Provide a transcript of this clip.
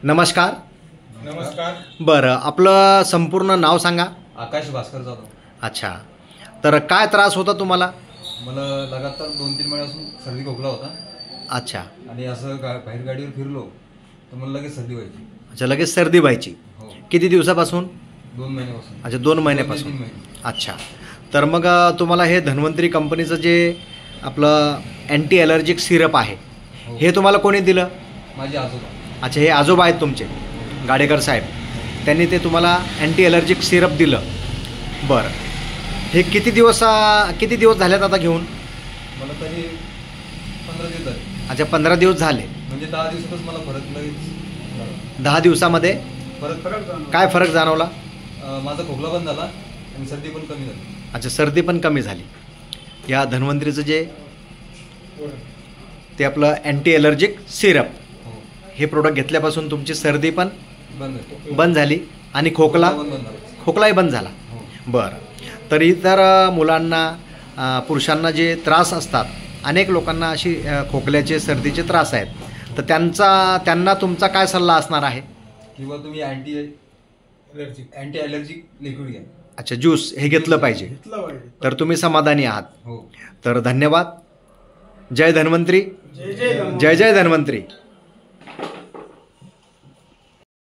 नमस्कार. नमस्कार. बरं, आपलं संपूर्ण नाव सांगा. आकाश भास्कर जाधव. अच्छा, तर काय त्रास होता तुम्हाला? मला लगातार 2-3 महिन्यापासून सर्दी खोकला होता. अच्छा. आणि असं बाहेर गाडीवर फिरलो तर मला लगेच सर्दी व्हायची. अच्छा, लगेच सर्दी व्हायची. हो. किती दिवसापासून? 2 महिन्यापासून. अच्छा, 2 महिन्यापासून. 2 ते 3 महिने. अच्छा, तर मग तुम्हाला हे धन्वंतरी कंपनीचं जे आपलं अँटी ॲलर्जिक सिरप आहे, हो. हे तुम्हाला कोणी दिलं? माझे आजोबा. अच्छा, हे आजोबा आहेत तुमचे, गाडेकर साहेब. त्यांनी ते तुम्हाला अँटी ॲलर्जिक सिरप दिलं. बरं, हे किती दिवस झालेत आता घेऊन? मला तरी 15 दिवस झाले. अच्छा, 15 दिवस झाले. म्हणजे 10 दिवसातच मला फरक लगेच झाला. 10 दिवसामध्ये फरक काय फरक जाणवला? माझा खोकला बंद झाला आणि सर्दी पण कमी झाली. अच्छा, सर्दी पण कमी झाली. या धन्वंतरीचं जे ते आपलं अँटी ॲलर्जिक सिरप, हो. हे प्रोडक्ट घेतल्यापासून तुमची सर्दी पण बंद झाली आणि खोकलाही बंद झाला. हो. बरं, तर इतर मुलांना, पुरुषांना जे त्रास असतात, अनेक लोकांना अशी खोकल्याचे सर्दीचे त्रास आहेत, तर त्यांना तुमचा काय सल्ला असणार आहे? किंवा तुम्ही अँटी ॲलर्जिक लिक्विड घ्या. अच्छा, ज्यूस हे घेतलं पाहिजे. तर तुम्ही समाधानी आहात. हो. तर धन्यवाद. जय धन्वंतरी. जय जय धन्वंतरी.